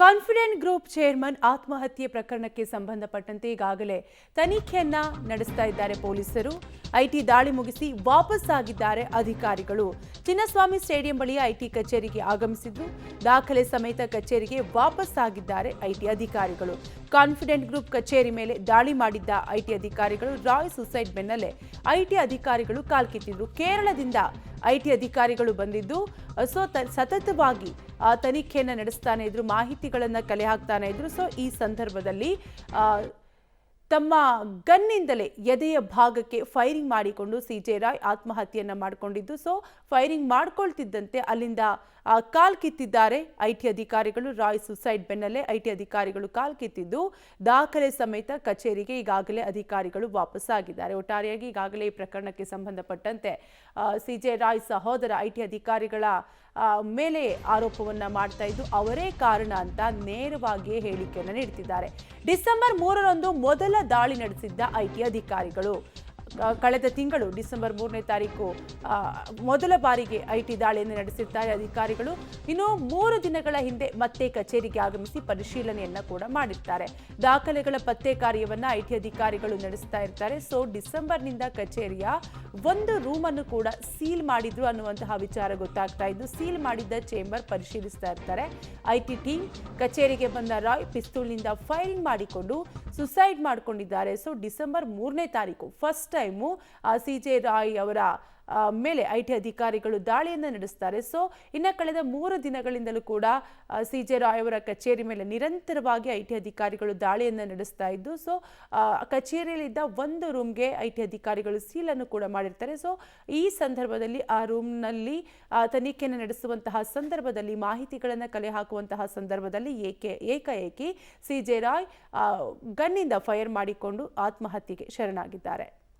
Confident group chairman ಆತ್ಮಹತ್ಯೆ ಪ್ರಕರಣಕ್ಕೆ ಸಂಬಂಧಪಟ್ಟಂತೆ ಈಗಾಗಲೇ ತನಿಖೆಯನ್ನ ನಡೆಸ್ತಾ ಇದ್ದಾರೆ ಪೊಲೀಸರು. ಐಟಿ ದಾಳಿ ಮುಗಿಸಿ ವಾಪಸ್ ಆಗಿದ್ದಾರೆ ಅಧಿಕಾರಿಗಳು. ಚಿನ್ನಸ್ವಾಮಿ ಸ್ಟೇಡಿಯಂ ಬಳಿ ಐಟಿ ಕಚೇರಿಗೆ ಆಗಮಿಸಿದ್ರು. ದಾಖಲೆ ಸಮೇತ ಕಚೇರಿಗೆ ವಾಪಸ್ ಆಗಿದ್ದಾರೆ ಐಟಿ ಅಧಿಕಾರಿಗಳು. ಕಾನ್ಫಿಡೆಂಟ್ ಗ್ರೂಪ್ ಕಚೇರಿ ಮೇಲೆ ದಾಳಿ ಮಾಡಿದ್ದ ಐಟಿ ಅಧಿಕಾರಿಗಳು ರಾಯ್ ಸುಸೈಡ್ ಬೆನ್ನಲ್ಲೇ ಐಟಿ ಅಧಿಕಾರಿಗಳು ಕಾಲ್ಕಿತ್ತಿದ್ರು. ಕೇರಳದಿಂದ ಐಟಿ ಅಧಿಕಾರಿಗಳು ಬಂದಿದ್ದು ಸತತವಾಗಿ ತನಿಖೆಯನ್ನು ನಡೆಸ್ತಾನೆ ಇದ್ರು, ಮಾಹಿತಿಗಳನ್ನ ಕಲೆ ಹಾಕ್ತಾನೆ ಇದ್ರು. ಈ ಸಂದರ್ಭದಲ್ಲಿ ತಮ್ಮ ಗನ್ನಿಂದಲೇ ಎದೆಯ ಭಾಗಕ್ಕೆ ಫೈರಿಂಗ್ ಮಾಡಿಕೊಂಡು ಸಿಜೆ ರಾಯ್ ಆತ್ಮಹತ್ಯೆಯನ್ನ ಮಾಡಿಕೊಂಡಿದ್ದು. ಫೈರಿಂಗ್ ಮಾಡ್ಕೊಳ್ತಿದ್ದಂತೆ ಅಲ್ಲಿಂದ ಕಾಲ್ ಕಿತ್ತಿದ್ದಾರೆ ಐಟಿ ಅಧಿಕಾರಿಗಳು. ರಾಯ್ ಸುಸೈಡ್ ಬೆನ್ನಲ್ಲೇ ಐಟಿ ಅಧಿಕಾರಿಗಳು ಕಾಲ್ ಕಿತ್ತಿದ್ದು, ದಾಖಲೆ ಸಮೇತ ಕಚೇರಿಗೆ ಈಗಾಗಲೇ ಅಧಿಕಾರಿಗಳು ವಾಪಸ್ ಆಗಿದ್ದಾರೆ. ಒಟ್ಟಾರೆಯಾಗಿ ಈಗಾಗಲೇ ಈ ಪ್ರಕರಣಕ್ಕೆ ಸಂಬಂಧಪಟ್ಟಂತೆ ಸಿಜೆ ರಾಯ್ ಸಹೋದರ ಐಟಿ ಅಧಿಕಾರಿಗಳ ಮೇಲೆ ಆರೋಪವನ್ನ ಮಾಡ್ತಾ ಇದ್ದು, ಅವರೇ ಕಾರಣ ಅಂತ ನೇರವಾಗಿಯೇ ಹೇಳಿಕೆಯನ್ನು ನೀಡುತ್ತಿದ್ದಾರೆ. ಡಿಸೆಂಬರ್ 3ರಂದು ಮೊದಲ ದಾಳಿ ನಡೆಸಿದ್ದ ಐಟಿ ಅಧಿಕಾರಿಗಳು ಕಳೆದ ತಿಂಗಳು ಡಿಸೆಂಬರ್ 3ನೇ ತಾರೀಕು ಮೊದಲ ಬಾರಿಗೆ ಐಟಿ ದಾಳಿಯನ್ನು ನಡೆಸಿದ್ದಾರೆ ಅಧಿಕಾರಿಗಳು. ಇನ್ನು 3 ದಿನಗಳ ಹಿಂದೆ ಮತ್ತೆ ಕಚೇರಿಗೆ ಆಗಮಿಸಿ ಪರಿಶೀಲನೆಯನ್ನ ಕೂಡ ಮಾಡಿರ್ತಾರೆ. ದಾಖಲೆಗಳ ಪತ್ತೆ ಕಾರ್ಯವನ್ನ ಐಟಿ ಅಧಿಕಾರಿಗಳು ನಡೆಸ್ತಾ ಇರ್ತಾರೆ. ಡಿಸೆಂಬರ್ನಿಂದ ಕಚೇರಿಯ ಒಂದು ರೂಮ್ ಅನ್ನು ಕೂಡ ಸೀಲ್ ಮಾಡಿದ್ರು ಅನ್ನುವಂತಹ ವಿಚಾರ ಗೊತ್ತಾಗ್ತಾ ಇದ್ದು, ಸೀಲ್ ಮಾಡಿದ್ದ ಚೇಂಬರ್ ಪರಿಶೀಲಿಸ್ತಾ ಇರ್ತಾರೆ. ಐಟಿ ಟೀಮ್ ಕಚೇರಿಗೆ ಬಂದ ರಾಯ್ ಪಿಸ್ತೂಲ್ನಿಂದ ಫೈರಿಂಗ್ ಮಾಡಿಕೊಂಡು ಸುಸೈಡ್ ಮಾಡಿಕೊಂಡಿದ್ದಾರೆ. ಡಿಸೆಂಬರ್ 3ನೇ ತಾರೀಕು ಫಸ್ಟ್ ಟೈಮು ಸಿಜೆ ರಾಯ್ ಅವರ ಮೇಲೆ ಐಟಿ ಅಧಿಕಾರಿಗಳು ದಾಳಿಯನ್ನು ನಡೆಸ್ತಾರೆ. ಇನ್ನು ಕಳೆದ 3 ದಿನಗಳಿಂದಲೂ ಕೂಡ ಸಿಜೆ ರಾಯ್ ಅವರ ಕಚೇರಿ ಮೇಲೆ ನಿರಂತರವಾಗಿ ಐಟಿ ಅಧಿಕಾರಿಗಳು ದಾಳಿಯನ್ನು ನಡೆಸ್ತಾ ಇದ್ದು, ಕಚೇರಿಯಲ್ಲಿದ್ದ ಒಂದು ರೂಮ್ಗೆ ಐಟಿ ಅಧಿಕಾರಿಗಳು ಸೀಲನ್ನು ಕೂಡ ಮಾಡಿರ್ತಾರೆ. ಈ ಸಂದರ್ಭದಲ್ಲಿ ಆ ರೂಮ್ನಲ್ಲಿ ತನಿಖೆಯನ್ನು ನಡೆಸುವಂತಹ ಸಂದರ್ಭದಲ್ಲಿ, ಮಾಹಿತಿಗಳನ್ನು ಕಲೆ ಹಾಕುವಂತಹ ಸಂದರ್ಭದಲ್ಲಿ ಏಕಾಏಕಿ ಸಿಜೆ ರಾಯ್ ಗನ್ನಿಂದ ಫೈರ್ ಮಾಡಿಕೊಂಡು ಆತ್ಮಹತ್ಯೆಗೆ ಶರಣಾಗಿದ್ದಾರೆ.